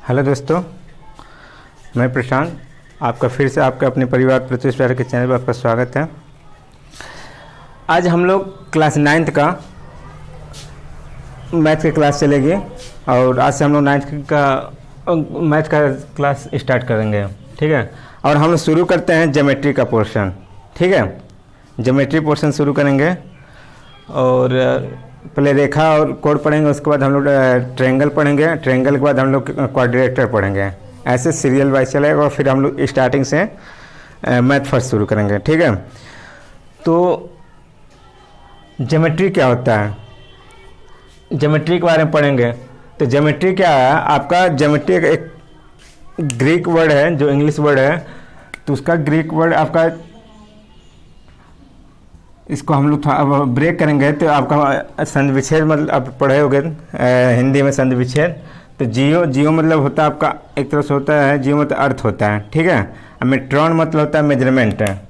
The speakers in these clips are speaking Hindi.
हेलो दोस्तों, मैं प्रशांत आपका फिर से आपके अपने परिवार प्रत्युष प्यार के चैनल पर आपका स्वागत है। आज हम लोग क्लास 9th का मैथ की क्लास चलेगी और आज से हम लोग 9th का मैथ का क्लास स्टार्ट करेंगे। ठीक है, और हम शुरू करते हैं ज्योमेट्री का पोर्शन। ठीक है, ज्योमेट्री पोर्शन शुरू करेंगे और पहले रेखा और कोड पढ़ेंगे, उसके बाद हम लोग ट्रायंगल पढ़ेंगे, ट्रायंगल के बाद हम लोग क्वाड्रिलेटरल पढ़ेंगे। ऐसे सीरियल वाइज चलेगा और फिर हम लोग स्टार्टिंग से मैथ फर्स्ट शुरू करेंगे। ठीक है, तो ज्योमेट्री क्या होता है, ज्योमेट्री के बारे में पढ़ेंगे। तो ज्योमेट्री क्या है, आपका ज्योमेट्री एक ग्रीक वर्ड है जो इंग्लिश वर्ड है, तो उसका ग्रीक वर्ड आपका, इसको हम लोग थोड़ा ब्रेक करेंगे तो आपका संधि विच्छेद मतलब आप पढ़े होंगे हिंदी में संधि विच्छेद। तो जियो मतलब होता है आपका, एक तरह से होता है जियो मतलब अर्थ होता है। ठीक है, मेट्रॉन मतलब होता है मेजरमेंट है,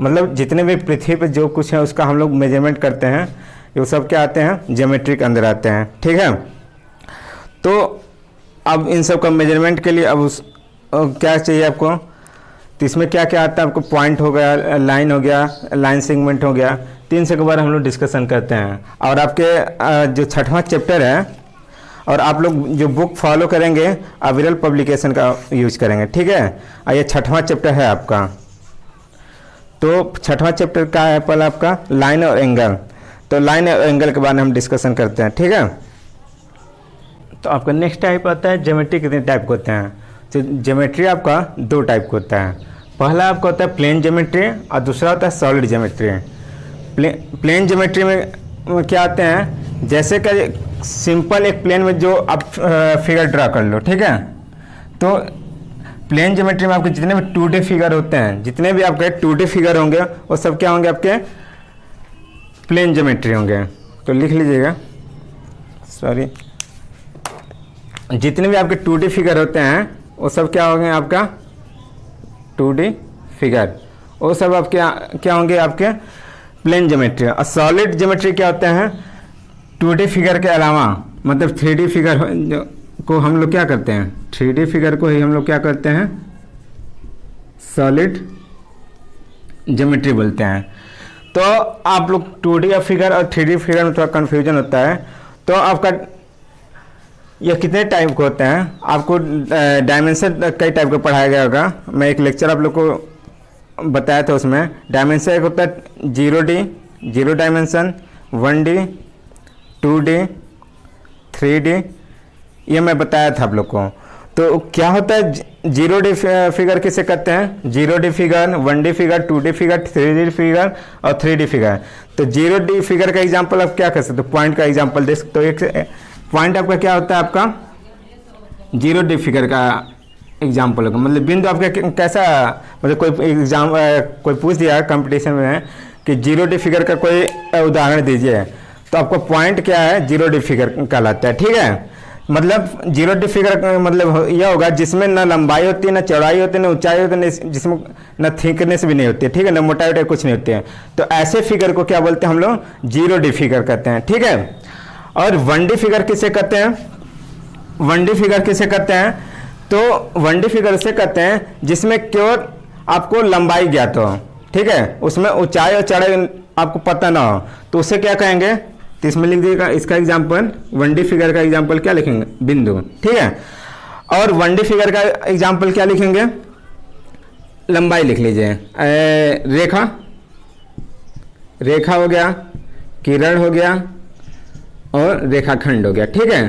मतलब जितने भी पृथ्वी पे जो कुछ है उसका हम लोग मेजरमेंट करते हैं, ये सब क्या आते हैं ज्योमेट्री के अंदर आते हैं। ठीक है, तो अब इन सब का मेजरमेंट के लिए अब क्या चाहिए आपको, तो इसमें क्या क्या आता है आपको, पॉइंट हो गया, लाइन हो गया, लाइन सेगमेंट हो गया, 3 से के बारे हम लोग डिस्कशन करते हैं। और आपके जो 6वां चैप्टर है, और आप लोग जो बुक फॉलो करेंगे अविरल पब्लिकेशन का यूज करेंगे। ठीक है, और ये 6वां चैप्टर है आपका। तो 6वां चैप्टर का है पहला आपका लाइन और एंगल, तो लाइन और एंगल के बारे में हम डिस्कशन करते हैं। ठीक है, तो आपका नेक्स्ट टाइप आता है ज्योमेट्री, कितने टाइप के होते हैं। तो ज्योमेट्री आपका 2 टाइप का होता है, पहला आपका होता है प्लेन ज्योमेट्री और दूसरा होता है सॉलिड ज्योमेट्री। प्लेन ज्योमेट्री में क्या आते हैं, जैसे कि सिंपल एक प्लेन में जो आप फिगर ड्रा कर लो। ठीक है, तो प्लेन ज्योमेट्री में आपके जितने भी 2D फिगर होते हैं, जितने भी आपके 2D फिगर होंगे वो सब क्या होंगे, आपके प्लेन ज्योमेट्री होंगे। तो लिख लीजिएगा, सॉरी, जितने भी आपके 2D फिगर होते हैं वो सब क्या होंगे, आपका 2D फिगर, वो सब आपके क्या होंगे, आपके प्लेन ज्योमेट्री। और सॉलिड ज्योमेट्री क्या होते हैं, 2D फिगर के अलावा मतलब 3D फिगर को हम लोग क्या करते हैं, 3D फिगर को ही हम लोग क्या करते हैं, सॉलिड ज्योमेट्री बोलते हैं। तो आप लोग 2D फिगर और 3D फिगर में थोड़ा कन्फ्यूजन होता है। तो आपका ये कितने टाइप के होते हैं, आपको डायमेंशन कई टाइप का पढ़ाया गया होगा। मैं एक लेक्चर आप लोग को बताया था, उसमें डायमेंशन एक होता है 0D, 0 dimension, 1D, 2D, 3D, ये मैं बताया था आप लोग को। तो क्या होता है 0D फिगर किसे कहते हैं, 0D figure, 1D figure, 2D figure, 3D figure और 3D फिगर। तो 0D फिगर का एग्जाम्पल आप क्या कर सकते हो, पॉइंट का एग्जाम्पल दे सकते हो। एक पॉइंट आपका क्या होता है, आपका 0D फिगर का एग्जाम्पल होगा, मतलब बिंदु आपका कैसा, मतलब कोई एग्जाम कोई पूछ दिया कंपटीशन में कि 0D फिगर का कोई उदाहरण दीजिए, तो आपको पॉइंट क्या है, 0D फिगर कहलाता है। ठीक है, मतलब 0D फिगर का मतलब यह होगा जिसमें न लंबाई होती है, न चौड़ाई होती है, न ऊंचाई होती है, जिसमें न थिकनेस भी नहीं होती है। ठीक है, न मोटाई वोटाई कुछ नहीं होती है। तो ऐसे फिगर को क्या बोलते हैं हम लोग, 0D फिगर कहते हैं। ठीक है, और 1D फिगर किसे कहते हैं, 1D फिगर किसे कहते हैं, तो 1D फिगर उसे कहते हैं जिसमें केवल आपको लंबाई ज्ञात हो। ठीक है, उसमें ऊंचाई और चौड़ाई आपको पता ना हो, तो उसे क्या कहेंगे, तो इसमें लिख दीजिएगा इसका एग्जाम्पल, 1D फिगर का एग्जाम्पल क्या लिखेंगे, बिंदु। ठीक है, और 1D फिगर का एग्जाम्पल क्या लिखेंगे, लंबाई लिख लीजिए, रेखा, रेखा हो गया, किरण हो गया और रेखाखंड हो गया। ठीक है,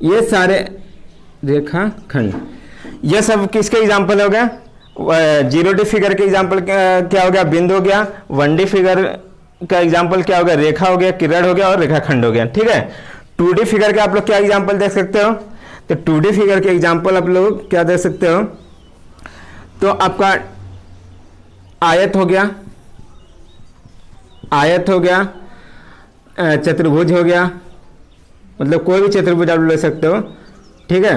ये सारे रेखाखंड, ये सब किसके एग्जाम्पल हो गया, 0D फिगर के एग्जाम्पल क्या हो गया, बिंदु हो गया, 1D फिगर का एग्जाम्पल क्या हो गया, रेखा हो गया, किरण हो गया और रेखाखंड हो गया। ठीक है, 2D फिगर के आप लोग क्या एग्जाम्पल देख सकते हो, तो 2D फिगर के एग्जाम्पल आप लोग क्या दे सकते हो, तो आपका आयत हो गया, आयत हो गया, चतुर्भुज हो गया, मतलब कोई भी चतुर्भुज आप ले सकते हो। ठीक है,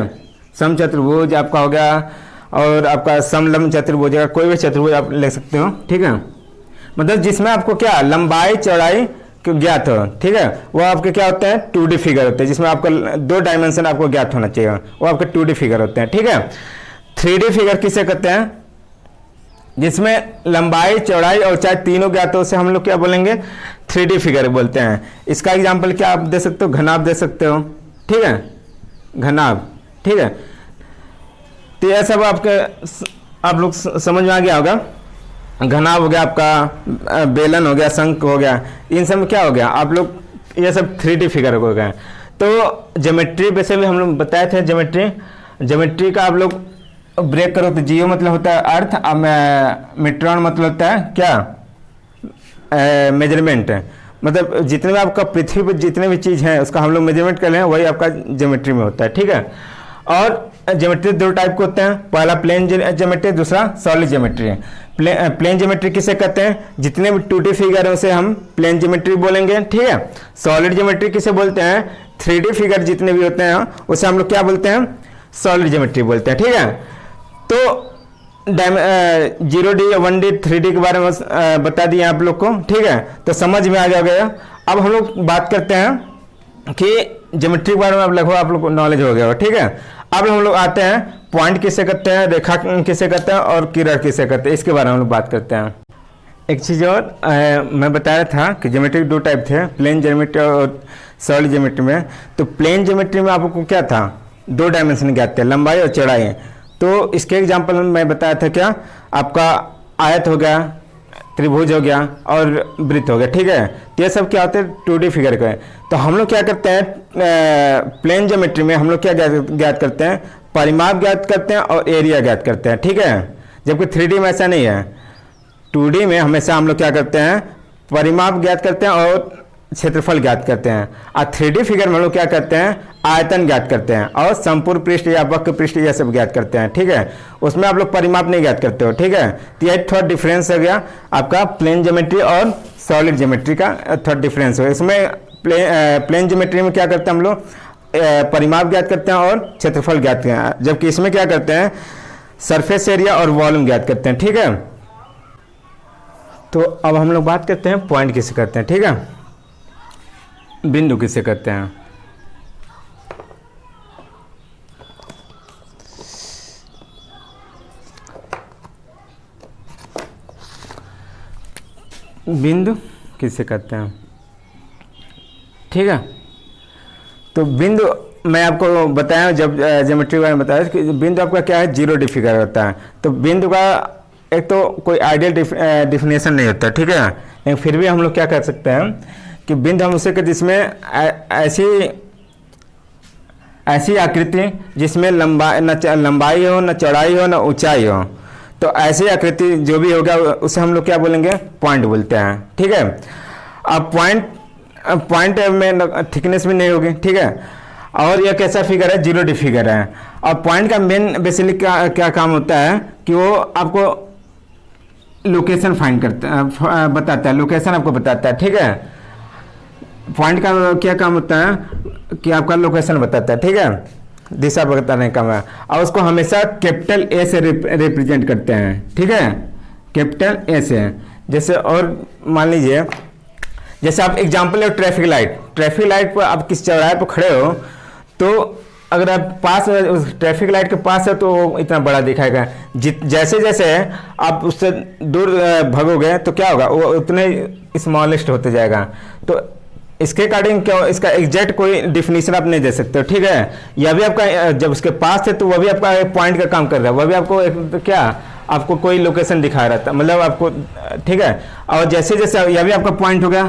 सम चतुर्भुज आपका हो गया, और आपका समलंब चतुर्भुज का कोई भी चतुर्भुज आप ले सकते हो। ठीक है, मतलब जिसमें आपको क्या लंबाई चौड़ाई ज्ञात हो, ठीक है, वो आपके क्या होते हैं 2D फिगर होते हैं, जिसमें आपका 2 डायमेंशन आपको ज्ञात होना चाहिए, वो आपके 2D फिगर होते हैं, ठीक है। 3D फिगर किसे कहते हैं, जिसमें लंबाई चौड़ाई और ऊंचाई तीनों ज्ञात हो, उसे हम लोग क्या बोलेंगे 3D फिगर बोलते हैं। इसका एग्जाम्पल क्या आप दे सकते हो, घनाभ दे सकते हो, ठीक है, घनाभ, ठीक है। तो यह सब आप लोग समझ में आ गया होगा। घनाभ हो गया आपका, बेलन हो गया, शंख हो गया, इन सब में क्या हो गया आप लोग, ये सब 3D फिगर हो गए। तो ज्योमेट्री वैसे भी हम लोग बताए थे, ज्योमेट्री का आप लोग ब्रेक करो तो जियो मतलब होता है अर्थ, मिट्रॉन मतलब होता है क्या, मेजरमेंट, मतलब जितने भी आपका पृथ्वी पर जितने भी चीज़ हैं उसका हम लोग मेजरमेंट कर रहे हैं, वही आपका ज्योमेट्री में होता है, ठीक है। और ज्योमेट्री 2 टाइप के होते हैं, पहला प्लेन ज्योमेट्री, दूसरा सॉलिड ज्योमेट्री। प्लेन ज्योमेट्री किसे कहते हैं, जितने भी 2D फिगर है उसे हम प्लेन ज्योमेट्री बोलेंगे, ठीक है। सॉलिड ज्योमेट्री किसे बोलते हैं, 3D फिगर जितने भी होते हैं उसे हम लोग क्या बोलते हैं, सॉलिड ज्योमेट्री बोलते हैं, ठीक है। तो 0D 1D 3D के बारे में बता दिए आप लोग को, ठीक है, तो समझ में आ गया। अब हम लोग बात करते हैं कि ज्योमेट्री के बारे में लगभग आप लोग को नॉलेज हो गया हो, ठीक है। अब हम लोग आते हैं पॉइंट किसे कहते हैं, रेखा किसे कहते हैं और किरण किसे कहते हैं, इसके बारे में हम लोग बात करते हैं। एक चीज़ और मैं बताया था कि ज्योमेट्री 2 टाइप थे, प्लेन ज्योमेट्री और सॉलिड ज्योमेट्री में। तो प्लेन ज्योमेट्री में आपको क्या था, 2 डायमेंशन ज्ञात थे, लंबाई और चौड़ाई। तो इसके एग्जाम्पल मैं बताया था क्या, आपका आयत हो गया, त्रिभुज हो गया और वृत्त हो गया, ठीक है। तो ये सब क्या होते हैं 2D फिगर के। तो हम लोग क्या करते हैं, प्लेन ज्योमेट्री में हम लोग क्या ज्ञात करते हैं, परिमाप ज्ञात करते हैं और एरिया ज्ञात करते हैं, ठीक है। जबकि 3D में ऐसा नहीं है, 2D में हमेशा हम लोग क्या करते हैं, परिमाप ज्ञात करते हैं और क्षेत्रफल ज्ञात करते हैं। और 3D फिगर में हम लोग क्या करते हैं, आयतन ज्ञात करते हैं और संपूर्ण पृष्ठ या वक्र पृष्ठ यह सब ज्ञात करते हैं, ठीक है। उसमें आप लोग परिमाप नहीं ज्ञात करते हो, ठीक है। तो यह थोड़ा डिफरेंस हो गया आपका प्लेन ज्योमेट्री और सॉलिड ज्योमेट्री का, थोड़ा डिफरेंस हो। इसमें प्लेन ज्योमेट्री में क्या करते हैं हम लोग, परिमाप ज्ञात करते हैं और क्षेत्रफल ज्ञात करते हैं, जबकि इसमें क्या करते हैं, सरफेस एरिया और वॉल्यूम ज्ञात करते हैं, ठीक है। तो अब हम लोग बात करते हैं पॉइंट किसे कहते हैं, ठीक है, बिंदु किसे कहते हैं। बिंदु किसे कहते हैं, ठीक है। तो बिंदु मैं आपको बताया, जब ज्योमेट्री के बारे में बताया कि बिंदु आपका क्या है, 0D फिगर होता है। तो बिंदु का एक तो कोई आइडियल डिफिनेशन नहीं होता, ठीक है, लेकिन फिर भी हम लोग क्या कर सकते हैं कि बिंदु हम उसे कहते हैं जिसमें ऐसी आकृति जिसमें लंबाई हो, न चौड़ाई हो, न ऊंचाई हो। तो ऐसी आकृति जो भी होगा उसे हम लोग क्या बोलेंगे, पॉइंट बोलते हैं, ठीक है। अब पॉइंट में थिकनेस भी नहीं होगी, ठीक है। और यह कैसा फिगर है, 0D फिगर है। और पॉइंट का मेन बेसिकली क्या काम होता है कि वो आपको लोकेशन फाइंड करता है, बताता है, लोकेशन आपको बताता है, ठीक है। पॉइंट का क्या काम होता है कि आपका लोकेशन बताता है, ठीक है, दिशा बताने का है। और उसको हमेशा कैपिटल A से रिप्रेजेंट करते हैं, ठीक है, कैपिटल A से। जैसे और मान लीजिए, जैसे आप एग्जाम्पल है ट्रैफिक लाइट पर आप किस चौराहे पर खड़े हो, तो अगर आप पास उस ट्रैफिक लाइट के पास है तो वो इतना बड़ा दिखाएगा, जैसे जैसे आप उससे दूर भागोगे तो क्या होगा, वो उतने स्मॉलेस्ट होते जाएगा। तो इसके अकॉर्डिंग क्या, इसका एग्जैक्ट कोई डिफिनीशन आप नहीं दे सकते हो, ठीक है। यह भी आपका जब उसके पास है तो वह भी आपका एक पॉइंट का काम कर रहा है, वह भी आपको एक तो क्या, आपको कोई लोकेशन दिखा रहा था, मतलब आपको, ठीक है। और जैसे जैसे यह भी आपका पॉइंट होगा,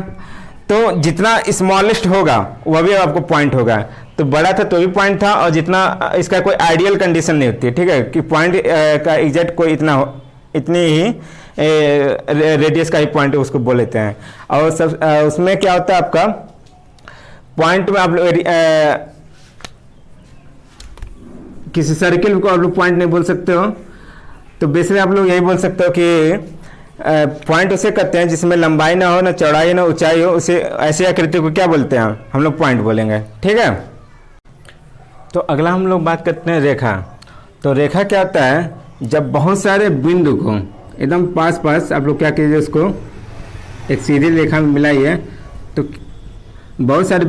तो जितना स्मॉलेस्ट होगा वह भी आपको पॉइंट होगा। तो बड़ा था तो भी पॉइंट था, और जितना इसका कोई आइडियल कंडीशन नहीं होती है, ठीक है, कि पॉइंट का एग्जैक्ट कोई इतनी ही रेडियस का ही पॉइंट उसको बोल लेते हैं। और सब उसमें क्या होता है आपका पॉइंट में, आप लोग किसी सर्किल को आप लोग पॉइंट नहीं बोल सकते हो। तो बेसिकली आप लोग यही बोल सकते हो कि पॉइंट उसे कहते हैं जिसमें लंबाई ना हो, ना चौड़ाई, ना ऊंचाई हो, उसे ऐसी आकृति को क्या बोलते हैं, हम लोग पॉइंट बोलेंगे, ठीक है। तो अगला हम लोग बात करते हैं रेखा। तो रेखा क्या होता है, जब बहुत सारे बिंदु को एकदम पास आप लोग क्या कीजिए, उसको एक सीधी रेखा में मिलाइए तो बहुत सारे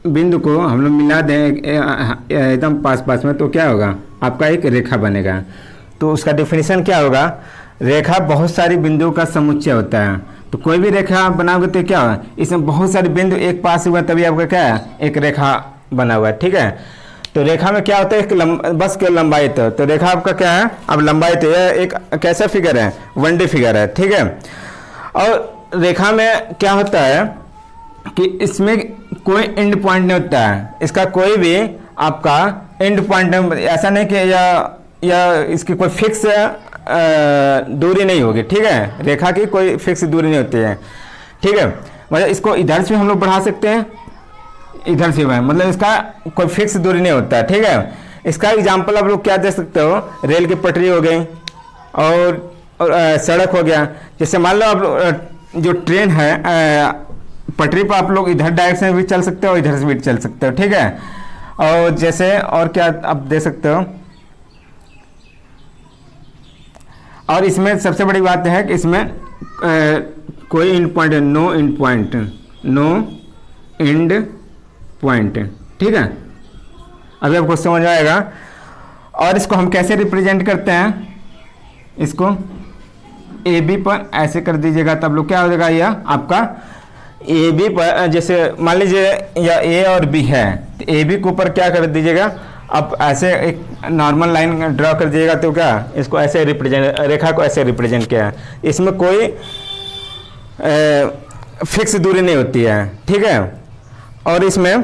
बिंदु को हम लोग मिला दें एकदम पास पास में, तो क्या होगा, आपका एक रेखा बनेगा। तो उसका डेफिनेशन क्या होगा, रेखा बहुत सारी बिंदुओं का समुच्चय होता है। तो कोई भी रेखा आप बनाओगे तो क्या होगा, इसमें बहुत सारे बिंदु एक पास हुआ तभी आपका क्या है, एक रेखा बना हुआ है। ठीक है, तो रेखा में क्या होता है, बस केवल लंबाई। तो रेखा आपका क्या है, अब लंबाई तो यह एक कैसा फिगर है, 1D फिगर है। ठीक है, और रेखा में क्या होता है कि इसमें कोई एंड पॉइंट नहीं होता है, इसका कोई भी आपका एंड पॉइंट नहीं, ऐसा नहीं कि या इसकी कोई फिक्स दूरी नहीं होगी। ठीक है, रेखा की कोई फिक्स दूरी नहीं होती है। ठीक है, मतलब इसको इधर से हम लोग बढ़ा सकते हैं, इधर से मतलब इसका कोई फिक्स दूरी नहीं होता है। ठीक है, इसका एग्जांपल आप लोग क्या दे सकते हो, रेल की पटरी हो गई और सड़क हो गया। जैसे मान लो आप लोग जो ट्रेन है पटरी पर आप लोग इधर डायरेक्शन में भी चल सकते हो, इधर से भी चल सकते हो। ठीक है, और जैसे और क्या आप दे सकते हो, और इसमें सबसे बड़ी बात है कि इसमें कोई end point, no end point, no end point. ठीक है, अभी आपको समझ आएगा। और इसको हम कैसे रिप्रेजेंट करते हैं, इसको ए बी पर ऐसे कर दीजिएगा, तब लोग क्या हो जाएगा, यह आपका ए बी पर, जैसे मान लीजिए या ए और बी है, तो ए बी के ऊपर क्या कर दीजिएगा, आप ऐसे एक नॉर्मल लाइन ड्रॉ कर दीजिएगा। तो क्या इसको ऐसे रिप्रेजेंट, रेखा को ऐसे रिप्रेजेंट किया है, इसमें कोई फिक्स दूरी नहीं होती है। ठीक है, और इसमें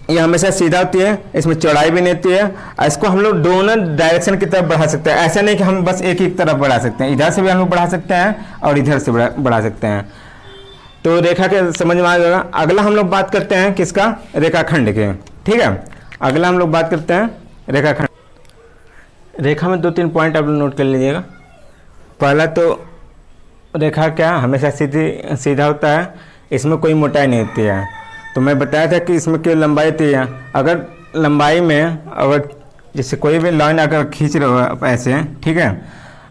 ये हमेशा सीधा होती है, इसमें चौड़ाई भी नहीं होती है। इसको हम लोग दोनों डायरेक्शन की तरफ बढ़ा सकते हैं, ऐसा नहीं कि हम बस एक ही तरफ बढ़ा सकते हैं, इधर से भी हम लोग बढ़ा सकते हैं और इधर से बढ़ा सकते हैं। तो रेखा के समझ में आ जाएगा। अगला हम लोग बात करते हैं किसका, रेखाखंड के। ठीक है, अगला हम लोग बात करते हैं रेखाखंड। रेखा में 2-3 पॉइंट आप लोग नोट कर लीजिएगा। पहला तो रेखा क्या हमेशा सीधा होता है, इसमें कोई मोटाई नहीं होती है। तो मैं बताया था कि इसमें केवल लंबाई थी है। अगर लंबाई में अगर जैसे कोई भी लाइन अगर खींच रहे हो ऐसे, ठीक है,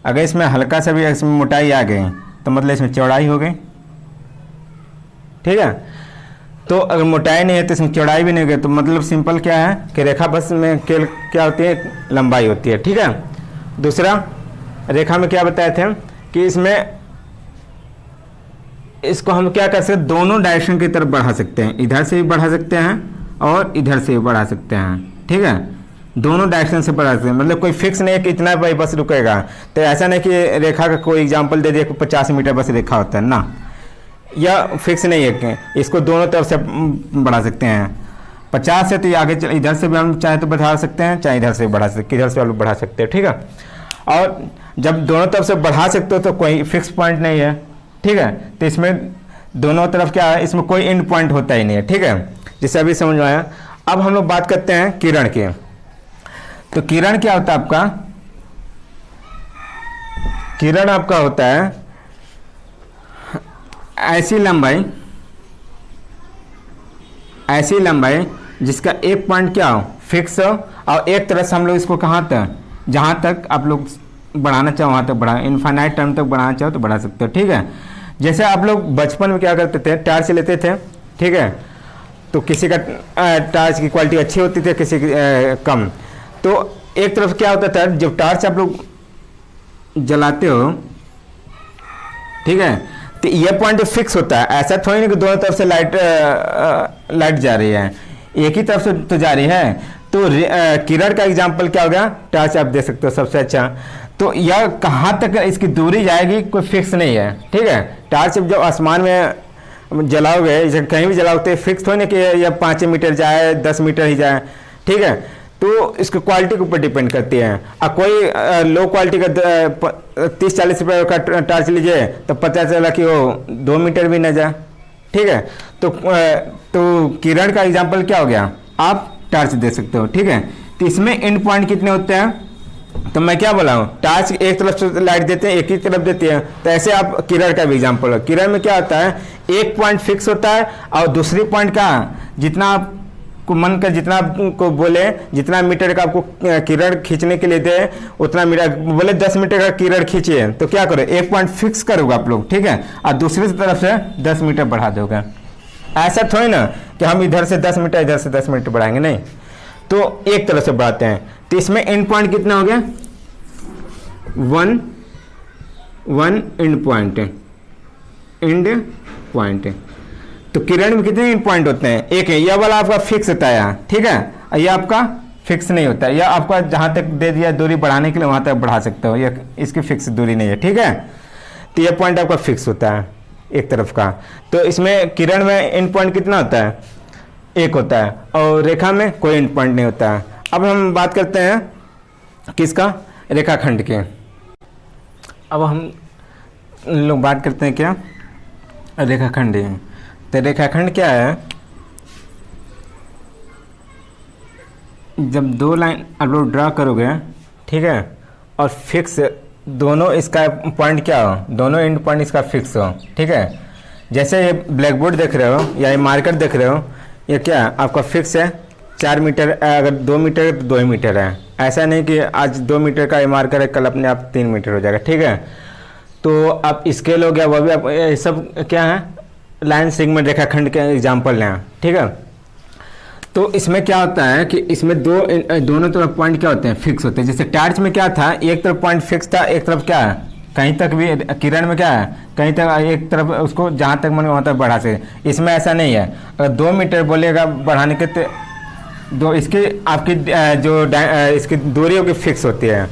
अगर इसमें हल्का सा भी इसमें मोटाई आ गई तो मतलब इसमें चौड़ाई हो गई। ठीक है, तो अगर मोटाई नहीं है तो इसमें चौड़ाई भी नहीं गई, तो मतलब सिंपल क्या है कि रेखा बस में केवल क्या होती है, लंबाई होती है। ठीक है, दूसरा रेखा में क्या बताए थे कि इसमें इसको हम क्या कर सकते हैं, दोनों डायरेक्शन की तरफ बढ़ा सकते हैं, इधर से भी बढ़ा सकते हैं और इधर से भी बढ़ा सकते हैं। ठीक है, दोनों डायरेक्शन से बढ़ा सकते हैं, मतलब कोई फिक्स नहीं है कि इतना भाई बस रुकेगा। तो ऐसा नहीं कि रेखा का कोई एग्जांपल दे दिया 50 मीटर बस रेखा होता है ना, यह फिक्स नहीं है कि इसको दोनों तरफ से बढ़ा सकते हैं। 50 से तो आगे इधर से भी हम चाहे तो बढ़ा सकते हैं, चाहे इधर से बढ़ा सकते, किधर से आप लोग बढ़ा सकते हैं। ठीक है, और जब दोनों तरफ से बढ़ा सकते हो तो कोई फिक्स पॉइंट नहीं है। ठीक है, तो इसमें दोनों तरफ क्या है, इसमें कोई एंड पॉइंट होता ही नहीं है। ठीक है, जिससे अभी समझ में आया। अब हम लोग बात करते हैं किरण की। तो किरण क्या होता है आपका, किरण आपका होता है ऐसी लंबाई जिसका एक पॉइंट क्या हो, फिक्स हो, और एक तरह से हम लोग इसको कहाँ तक, जहाँ तक आप लोग बढ़ाना चाहो वहाँ तक बढ़ा, इनफाइनाइट टर्म तक बढ़ाना चाहो तो बढ़ा सकते हो। ठीक है, जैसे आप लोग बचपन में क्या करते थे, टार्च लेते थे। ठीक है, तो किसी का टार्च की क्वालिटी अच्छी होती थी, किसी की कम। तो एक तरफ क्या होता था, जब टार्च आप लोग जलाते हो, ठीक है, तो ये पॉइंट फिक्स होता है। ऐसा थोड़ी नहीं कि दोनों तरफ से लाइट जा रही है, एक ही तरफ से तो जा रही है। तो किरण का एग्जाम्पल क्या हो गया, टार्च आप दे सकते हो सबसे अच्छा। तो यह कहाँ तक इसकी दूरी जाएगी कोई फिक्स नहीं है। ठीक है, टार्च जब आसमान में जलाओगे, कहीं भी जलाओगे, फिक्स थोड़ी नहीं कि यह 5 मीटर जाए, 10 मीटर ही जाए। ठीक है, तो इसकी क्वालिटी के ऊपर डिपेंड करती है। अब कोई लो क्वालिटी का 30-40 रुपये का टार्च लीजिए तो पता चला कि वो 2 मीटर भी न जाए। ठीक है, तो किरण का एग्जाम्पल क्या हो गया, आप टार्च दे सकते हो। ठीक है, तो इसमें एंड पॉइंट कितने होते हैं, तो मैं क्या बोला हूँ, टार्च एक तरफ से लाइट देते हैं, एक ही तरफ देती है। तो ऐसे आप किरण का भी एग्जाम्पल हो। किरण में क्या होता है, एक पॉइंट फिक्स होता है और दूसरी पॉइंट का जितना आपको मन कर, जितना आपको बोले, जितना मीटर का आपको किरण खींचने के लिए दे उतना मीटर, बोले 10 मीटर का किरण खींचिए तो क्या करो, एक पॉइंट फिक्स करोगे आप लोग। ठीक है, और दूसरी तरफ से 10 मीटर बढ़ा दोगे। ऐसा थोड़ी ना कि हम इधर से 10 मीटर इधर से 10 मीटर बढ़ाएंगे, नहीं, तो एक तरफ से बढ़ाते हैं। तो इसमें एंड पॉइंट कितना हो गया, 1 एंड पॉइंट। तो किरण में कितने एंड पॉइंट होते हैं, एक है, यह वाला आपका फिक्स होता है, ठीक है, यह आपका फिक्स नहीं होता है, या आपका जहाँ तक दे दिया दूरी बढ़ाने के लिए वहाँ तक बढ़ा सकते हो, यह इसकी फिक्स दूरी नहीं है, ठीक है। तो यह पॉइंट आपका फिक्स होता है एक तरफ का। तो इसमें किरण में एंड पॉइंट कितना होता है, एक होता है, और रेखा में कोई एंड पॉइंट नहीं होता है। अब हम बात करते हैं किसका, रेखाखंड के। अब हम लोग बात करते हैं क्या, रेखाखंड। तो रेखाखंड क्या है, जब दो लाइन आप लोग ड्रा करोगे, ठीक है, और फिक्स दोनों इसका पॉइंट क्या हो, दोनों एंड पॉइंट इसका फिक्स हो, ठीक है। जैसे ये ब्लैक बोर्ड देख रहे हो या ये मार्कर देख रहे हो, ये क्या है, आपका फिक्स है 4 मीटर, अगर 2 मीटर है तो 2 ही मीटर है। ऐसा नहीं कि आज 2 मीटर का ये मार्कर है, कल अपने आप 3 मीटर हो जाएगा, ठीक है। तो आप स्केल हो गया, वह भी आप, ये सब क्या है, लाइन सेगमेंट रेखाखंड के एग्जाम्पल हैं, ठीक है। तो इसमें क्या होता है कि इसमें दोनों तरफ पॉइंट क्या होते हैं, फिक्स होते हैं। जैसे टार्च में क्या था, एक तरफ पॉइंट फिक्स था, एक तरफ क्या है, कहीं तक भी, किरण में क्या है, कहीं तक एक तरफ उसको जहाँ तक मन वहाँ तक बढ़ा सके। इसमें ऐसा नहीं है, अगर 2 मीटर बोलेगा बढ़ाने के, तो दो इसकी आपकी जो इसकी दूरी होगी फिक्स होती है।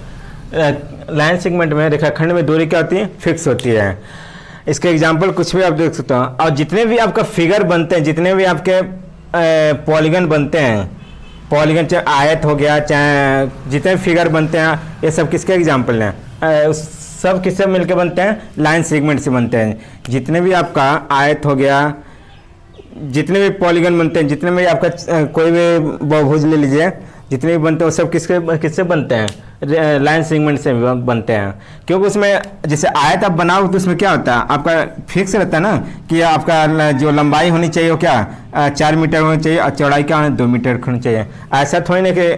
लाइन सेगमेंट में, रेखाखंड में दूरी क्या होती है, फिक्स होती है। इसके एग्जाम्पल कुछ भी आप देख सकते हो। और जितने भी आपका फिगर बनते हैं, जितने भी आपके पॉलीगन बनते हैं, पॉलीगन चाहे आयत हो गया, चाहे जितने फिगर बनते हैं, ये सब किसके एग्जाम्पल हैं, सब किससे मिलकर बनते हैं, लाइन सेगमेंट से बनते हैं। जितने भी आपका आयत हो गया, जितने भी पॉलीगन बनते हैं, जितने भी आपका कोई भी बहुभुज ले लीजिए, जितने भी बनते हैं वो सब किससे बनते हैं, लाइन सेगमेंट से बनते हैं। क्योंकि उसमें जैसे आयत आप बनाओ तो उसमें क्या होता है, आपका फिक्स रहता है ना कि आपका जो लंबाई होनी चाहिए वो क्या 4 मीटर होनी चाहिए, और चौड़ाई क्या होनी 2 मीटर होनी चाहिए। ऐसा थोड़ी ना कि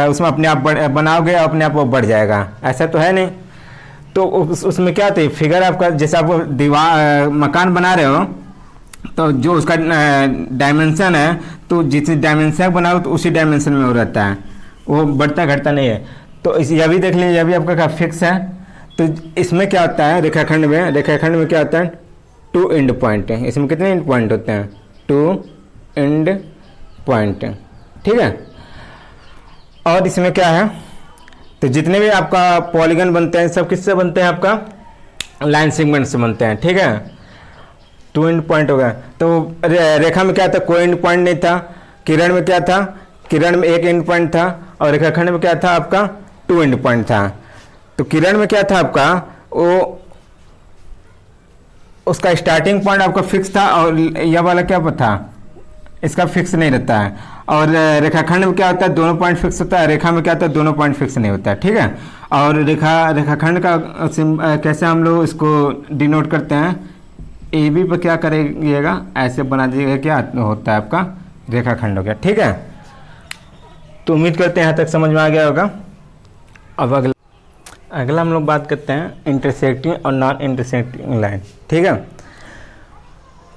उसमें अपने आप बनाओगे अपने आप वो बढ़ जाएगा, ऐसा तो है नहीं। तो उसमें क्या होता है, फिगर आपका, जैसे आप दीवार मकान बना रहे हो, तो जो उसका डायमेंशन है, तो जिस डायमेंशन बनाओ तो उसी डायमेंशन में वो रहता है, वो बढ़ता घटता नहीं है। तो यह भी देख लीजिए, यह भी आपका क्या फिक्स है। तो इसमें क्या होता है, रेखाखंड में क्या होता है, 2 एंड पॉइंट है। इसमें कितने एंड पॉइंट होते हैं, 2 एंड पॉइंट, ठीक है। और इसमें क्या है, तो जितने भी आपका पॉलीगन बनते हैं सब किससे बनते हैं, आपका लाइन सेगमेंट से बनते हैं, ठीक है। 2 एंड पॉइंट हो गया। तो रेखा में क्या था, कोई एंड पॉइंट नहीं था। किरण में क्या था, किरण में 1 एंड पॉइंट था, और रेखाखंड में क्या था आपका, 2 एंड पॉइंट था। तो किरण में क्या था आपका, वो उसका स्टार्टिंग पॉइंट आपका फिक्स था, और यह वाला क्या था, इसका फिक्स नहीं रहता है। और रेखाखंड में क्या होता है, दोनों पॉइंट फिक्स होता है। रेखा में क्या होता है, दोनों पॉइंट फिक्स नहीं होता है, ठीक है। और रेखाखंड का कैसे हम लोग इसको डिनोट करते हैं, ए बी पर क्या करिएगा, ऐसे बना दीजिएगा, क्या होता है आपका रेखाखंड हो गया, ठीक है। तो उम्मीद करते हैं यहाँ तक समझ में आ गया होगा। अब अगला हम लोग बात करते हैं इंटरसेक्टिंग और नॉन इंटरसेक्टिंग लाइन, ठीक है।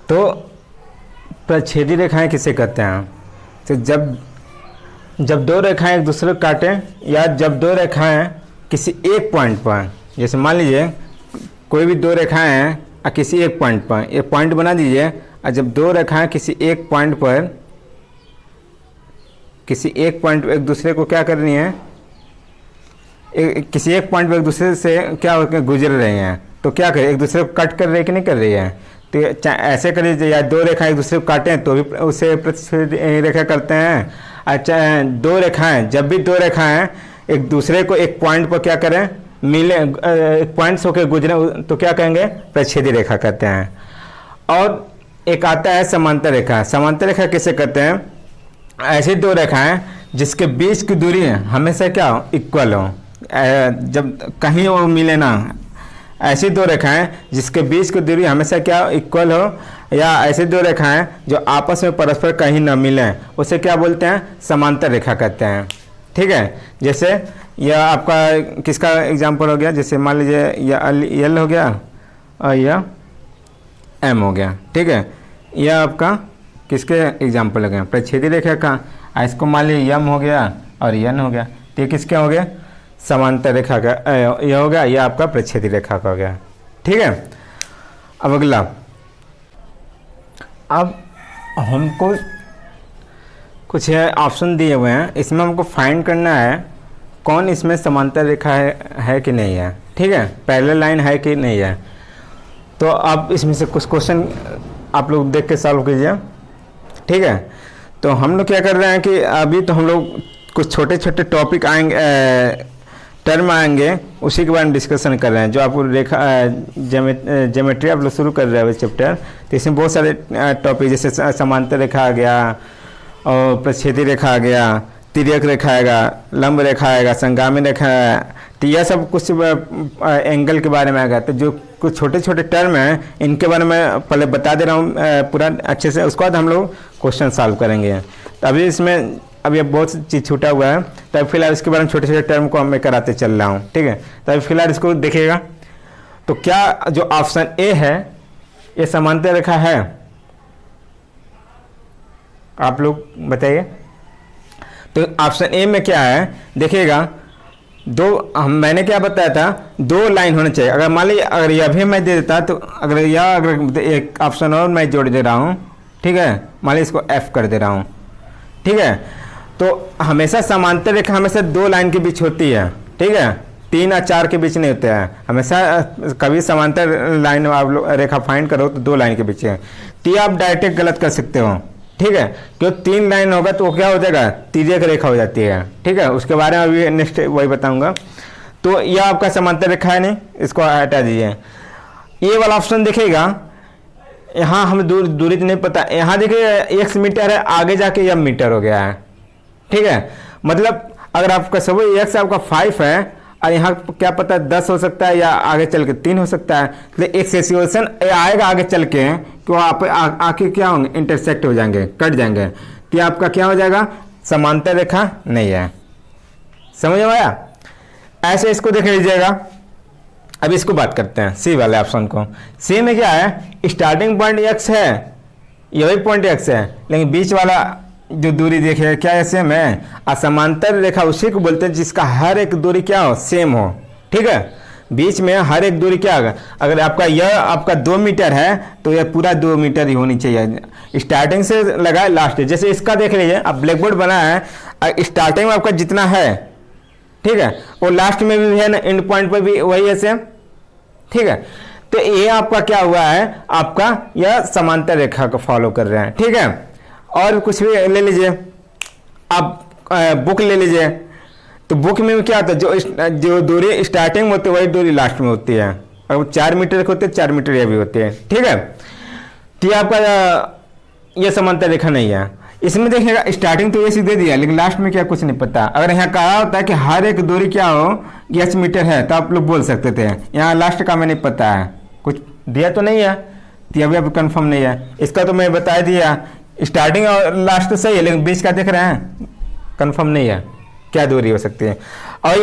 तो प्रच्छेदी रेखाएं किसे कहते हैं, तो जब 2 रेखाएं एक दूसरे को काटें, या जब 2 रेखाएं किसी एक पॉइंट पर, जैसे मान लीजिए कोई भी 2 रेखाएं हैं और किसी एक पॉइंट पर, एक पॉइंट बना दीजिए, और जब 2 रेखाएं किसी एक पॉइंट पर एक दूसरे को क्या कर रही हैं, किसी एक पॉइंट पर एक दूसरे से क्या होकर गुजर रहे हैं, तो क्या करें, एक दूसरे को कट कर रही है कि नहीं कर रही है। तो ऐसे कर लीजिए, या 2 रेखाएं एक दूसरे को काटें तो भी उसे प्रतिच्छेदी रेखा करते हैं। अच्छा, 2 रेखाएं, जब भी 2 रेखाएं एक दूसरे को एक पॉइंट पर क्या करें, मिले, पॉइंट्स होकर गुजरे, तो क्या कहेंगे, प्रच्छेदी रेखा कहते हैं। और एक आता है समांतर रेखा। समांतर रेखा किसे कहते हैं, ऐसी 2 रेखाएं जिसके बीच की दूरी हमेशा क्या हो, इक्वल हो, जब कहीं वो मिले ना। ऐसी 2 रेखाएं जिसके बीच की दूरी हमेशा क्या इक्वल हो, या ऐसी 2 रेखाएं जो आपस में परस्पर कहीं न मिलें, उसे क्या बोलते हैं, समांतर रेखा कहते हैं, ठीक है। जैसे यह आपका किसका एग्जाम्पल हो गया, जैसे मान लीजिए यह एल हो गया और यह एम हो गया, ठीक है। यह आपका किसके एग्जाम्पल लगे, प्रच्छेदी रेखा का। इसको मान लीजिए यम हो गया और यन हो गया, तो ये किसके हो गया, समांतर रेखा का यह हो गया, यह आपका प्रच्छेदी रेखा का हो गया। ठीक है, अब अगला, अब हमको कुछ ऑप्शन दिए हुए हैं, इसमें हमको फाइंड करना है कौन इसमें समांतर रेखा है कि नहीं है। ठीक है, पैरेलल लाइन है कि नहीं है। तो आप इसमें से कुछ क्वेश्चन आप लोग देख के सॉल्व कीजिए। ठीक है, तो हम लोग क्या कर रहे हैं कि अभी तो हम लोग कुछ छोटे छोटे टॉपिक आएंगे, टर्म आएंगे, उसी के बारे में डिस्कशन कर रहे हैं। जो आपको रेखा ज्योमेट्री आप लोग शुरू कर रहे हैं चैप्टर, तो इसमें बहुत सारे टॉपिक जैसे समांतर रेखा आ गया और प्रच्छेदी रेखा आ गया, तिर्यक रेखा आएगा, लंब रेखा आएगा, संगामी रेखा है, तो यह सब कुछ एंगल के बारे में आएगा। तो जो कुछ छोटे छोटे टर्म हैं इनके बारे में पहले बता दे रहा हूँ पूरा अच्छे से, उसके बाद हम लोग क्वेश्चन सॉल्व करेंगे। तो अभी इसमें अभी बहुत चीज़ छूटा हुआ है, तब फिलहाल इसके बारे में छोटे छोटे टर्म को मैं कराते चल रहा हूँ। ठीक है, तब फिलहाल इसको देखिएगा। तो क्या जो ऑप्शन ए है ये समांतर रेखा है, आप लोग बताइए। तो ऑप्शन ए में क्या है देखिएगा, मैंने क्या बताया था, 2 लाइन होना चाहिए। अगर मान लीजिए अगर यह भी मैं दे देता, तो अगर एक ऑप्शन और मैं जोड़ दे रहा हूँ, ठीक है, मान लीजिए इसको एफ कर दे रहा हूँ। ठीक है, तो हमेशा समांतर रेखा हमेशा 2 लाइन के बीच होती है। ठीक है, 3 या 4 के बीच नहीं होते हैं, हमेशा कभी समांतर लाइन आप लोग रेखा फाइंड करो तो 2 लाइन के बीच है। तो आप डायरेक्ट गलत कर सकते हो। ठीक है, क्यों 3 लाइन होगा तो वो क्या हो जाएगा, तिर्यक रेखा हो जाती है। ठीक है, उसके बारे में अभी नेक्स्ट वही बताऊंगा। तो यह आपका समांतर रेखा है नहीं, इसको हटा दीजिए। ये वाला ऑप्शन देखिएगा, यहाँ हमें दूरी तो नहीं पता, यहाँ देखिए x मीटर है, आगे जाके यह मीटर हो गया है। ठीक है, मतलब अगर आपका सब x आपका 5 है और यहाँ क्या पता 10 हो सकता है या आगे चल के 3 हो सकता है, तो एक सिचुएशन आएगा आगे चल के कि आप आके क्या होंगे, इंटरसेक्ट हो जाएंगे, कट जाएंगे, तो आपका क्या हो जाएगा, समांतर रेखा नहीं है। समझ में आया? ऐसे इसको देख लीजिएगा। अब इसको बात करते हैं सी वाले ऑप्शन को। सी में क्या है, स्टार्टिंग पॉइंट x है, यही पॉइंट x है, लेकिन बीच वाला जो दूरी देखिए क्या है, सेम है। असमांतर रेखा उसी को बोलते हैं जिसका हर एक दूरी क्या हो, सेम हो। ठीक है, बीच में हर एक दूरी क्या होगा, अगर आपका 2 मीटर है तो यह पूरा 2 मीटर ही होनी चाहिए, स्टार्टिंग से लगाए लास्ट। जैसे इसका देख लीजिए, अब ब्लैक बोर्ड बना है, स्टार्टिंग में आपका जितना है, ठीक है, वो लास्ट में भी है ना, एंड पॉइंट पर भी वही है सेम। ठीक है, तो ये आपका क्या हुआ है, आपका यह समांतर रेखा को फॉलो कर रहे हैं। ठीक है, और कुछ भी ले लीजिए, आप बुक ले लीजिए, तो बुक में क्या होता है, जो दूरी स्टार्टिंग में होती है वही दूरी लास्ट में होती है। अगर 4 मीटर होते हैं, 4 मीटर यह भी होती है। ठीक है, तो ये आपका यह समांतर रेखा नहीं है। इसमें देखिएगा स्टार्टिंग तो ये दे दिया, लेकिन लास्ट में क्या कुछ नहीं पता। अगर यहाँ कहा होता है कि हर एक दूरी क्या हो, h मीटर है, तो आप लोग बोल सकते थे। यहाँ लास्ट का हमें नहीं पता है, कुछ दिया तो नहीं है, तो अभी अभी कन्फर्म नहीं है। इसका तो मैं बता दिया, स्टार्टिंग और लास्ट तो सही है, लेकिन बीच का देख रहे हैं, कंफर्म नहीं है क्या दूरी हो सकती है। और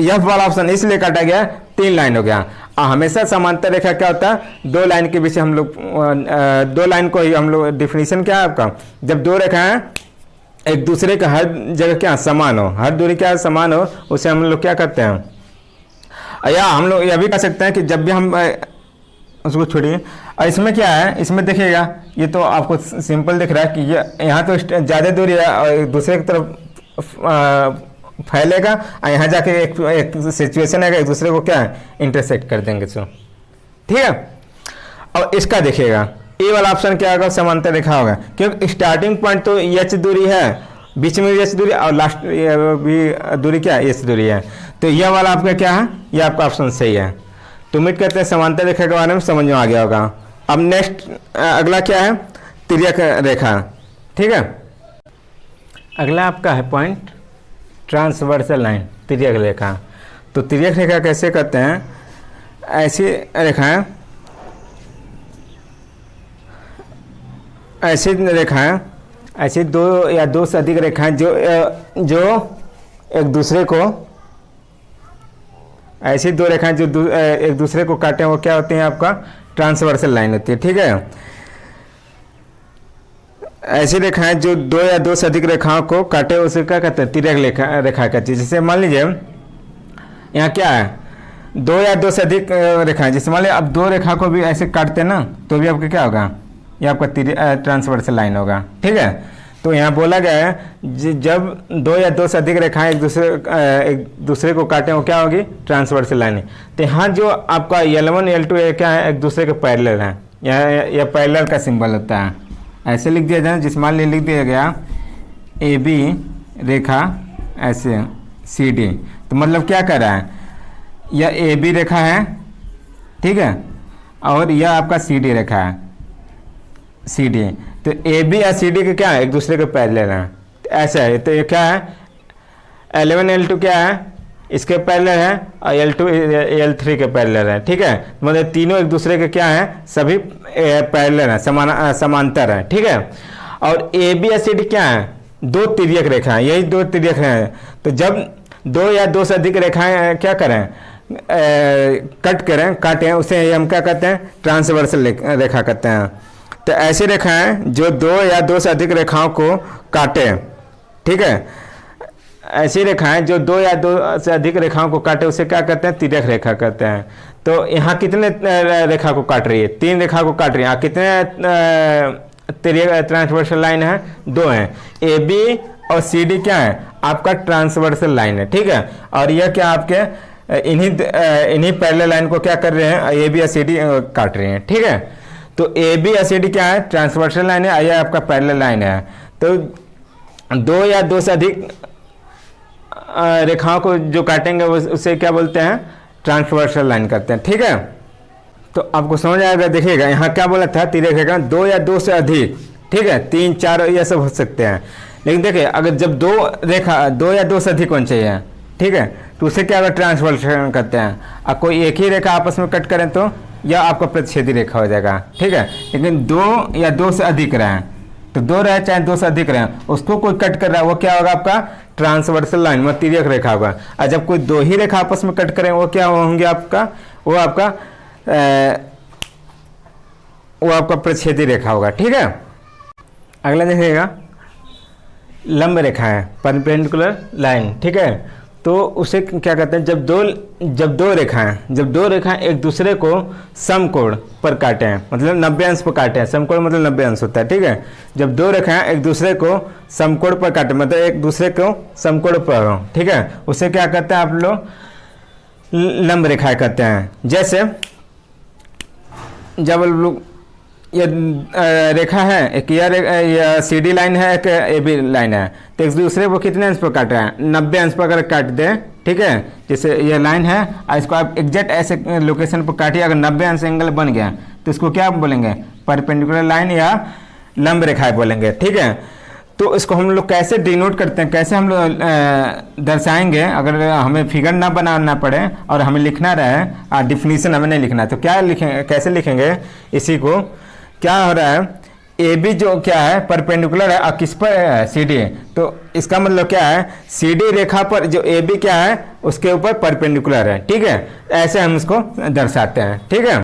यह वाला ऑप्शन इसलिए काटा गया, 3 लाइन हो गया। हमेशा समांतर रेखा क्या होता है, 2 लाइन के बीच हम लोग 2 लाइन को ही हम लोग डेफिनेशन क्या है आपका, जब 2 रेखाएं एक दूसरे का हर जगह क्या समान हो, हर दूरी क्या समान हो, उसे हम लोग क्या करते हैं। या हम लोग यह भी कह सकते हैं कि जब भी हम उसको छोड़िए। और इसमें क्या है, इसमें देखिएगा, ये तो आपको सिंपल दिख रहा है कि ये यहाँ तो ज़्यादा दूरी है और एक दूसरे की तरफ फैलेगा, और यहाँ जाके एक सिचुएशन है, एक दूसरे को क्या है, इंटरसेक्ट कर देंगे। सो ठीक है, और इसका देखिएगा, ए वाला ऑप्शन क्या होगा, समांतर रेखा होगा, क्योंकि स्टार्टिंग पॉइंट तो h दूरी है, बीच में भी h दूरी और लास्ट भी दूरी क्या है, h दूरी है। तो यह वाला आपका क्या है, यह आपका ऑप्शन सही है। तो उम्मीद करते हैं समांतर रेखा के बारे में समझ में आ गया होगा। अब नेक्स्ट अगला क्या है, तिर्यक रेखा। ठीक है, अगला आपका है पॉइंट ट्रांसवर्सल लाइन, तिर्यक रेखा। तो तिर्यक रेखा कैसे करते हैं, ऐसी रेखाएं, ऐसी रेखाएं, ऐसी 2 या 2 से अधिक रेखाएं जो एक दूसरे को, ऐसी 2 रेखाएं जो एक दूसरे को काटे, वो क्या होती हैं, आपका ट्रांसवर्सल लाइन होती है। ठीक है, ऐसी रेखाएं जो दो या दो से अधिक रेखाओं को काटे उसे क्या कहते हैं, तिर्यक रेखा कहती है। जैसे मान लीजिए यहाँ क्या है, दो या दो से अधिक रेखाएं, जैसे मान लीजिए अब दो रेखा को भी ऐसे काटते हैं ना, तो भी आपका क्या होगा, ये आपका ट्रांसवर्सल लाइन होगा। ठीक है, तो यहाँ बोला गया है जब दो या दो से अधिक रेखाएं एक दूसरे को काटें वो क्या होगी, ट्रांसवर्सल लाइन। तो यहाँ जो आपका L1 L2 ये क्या है, एक दूसरे के पैरेलल है, यह पैरेलल का सिंबल होता है। ऐसे लिख दिया जाए, जिस मान लिख दिया गया AB रेखा ऐसे CD, तो मतलब क्या कर रहा है, यह AB रेखा है, ठीक है, और यह आपका CD रेखा है, CD। तो AB या CD के क्या है, एक दूसरे के पैरेलल हैं, तो ऐसा है। तो ये क्या है, L1 L2 क्या है, इसके पैरेलल है, और L2 L3 के पैरेलल है। ठीक है, मतलब तीनों एक दूसरे के क्या है, सभी पैरेलल है, समांतर है। ठीक है, और AB या CD क्या है, दो तिर्यक रेखा है, यही दो तिर्यक हैं। तो जब दो या दो से अधिक रेखाएं क्या करें, काटें, उसे हम क्या कहते हैं, ट्रांसवर्सल रेखा कहते हैं। तो ऐसी रेखाएं जो दो या दो से अधिक रेखाओं को काटे, ठीक है, ऐसी रेखाएं जो दो या दो से अधिक रेखाओं को काटे उसे क्या कहते हैं, तिर्यक रेखा कहते हैं। तो यहाँ कितने रेखा को काट रही है, तीन रेखा को काट रही है। कितने तिर्यक ट्रांसवर्सल लाइन है, दो हैं, AB और CD क्या है, आपका ट्रांसवर्सल लाइन है। ठीक है, और यह क्या आपके इन्हीं पैरेलल लाइन को क्या कर रहे हैं, AB या CD काट रहे हैं। ठीक है, तो AB या CD क्या है, ट्रांसवर्सल लाइन है, यह आपका पैरेलल लाइन है। तो दो या दो से अधिक रेखाओं को जो काटेंगे उसे क्या बोलते हैं, ट्रांसवर्सल लाइन करते हैं। ठीक है, तो आपको समझ आएगा। देखिएगा यहाँ क्या बोला था, तिर्यक रेखा दो या दो से अधिक, ठीक है, तीन चार ये सब हो सकते हैं। लेकिन देखिए अगर जब दो रेखा दो या दो से अधिक होनी चाहिए, ठीक है, तो उसे क्या ट्रांसवर्सल करते हैं। अब कोई एक ही रेखा आपस में कट करें तो यह आपका प्रतिच्छेदी रेखा हो जाएगा। ठीक है, लेकिन दो या दो से अधिक रहे, तो दो रहे चाहे दो से अधिक रहे, उसको कोई कट कर रहा है वो क्या होगा, आपका ट्रांसवर्सल लाइन में तिर्यक रेखा होगा। और जब कोई दो ही रेखा आपस में कट करें वो क्या होंगे, वो आपका प्रतिच्छेदी रेखा होगा। ठीक है, अगला देखिएगा लंब रेखा है, परपेंडिकुलर लाइन। ठीक है, तो उसे क्या कहते हैं, जब दो रेखाएं एक दूसरे को समकोण पर काटे हैं, मतलब 90 अंश पर काटे हैं, समकोण मतलब 90 अंश होता है। ठीक है, जब दो रेखाएं एक दूसरे को समकोण पर काटे, मतलब एक दूसरे को समकोण पर हो, ठीक है, उसे क्या कहते हैं आप लोग, लंब रेखाएं कहते हैं। जैसे जब लोग ये रेखा है, एक यह CD लाइन है, एक AB लाइन है, तो एक दूसरे को कितने अंश पर काट रहा है, 90 अंश पर अगर काट दे, ठीक है, जैसे ये लाइन है और इसको आप एग्जैक्ट ऐसे लोकेशन पर काटिए, अगर 90 अंश एंगल बन गया तो इसको क्या बोलेंगे, परपेंडिकुलर लाइन या लंब रेखाएं बोलेंगे। ठीक है, तो इसको हम लोग कैसे डिनोट करते हैं, कैसे हम लोग दर्शाएंगे, अगर हमें फिगर ना बनाना पड़े और हमें लिखना रहे, डिफिनीशन हमें नहीं लिखना है, तो क्या लिखेंगे, कैसे लिखेंगे इसी को। क्या हो रहा है, AB जो क्या है परपेंडिकुलर है और किस पर है, CD है, तो इसका मतलब क्या है, CD रेखा पर जो AB क्या है उसके ऊपर परपेंडिकुलर है। ठीक है, ऐसे हम इसको दर्शाते हैं। ठीक है,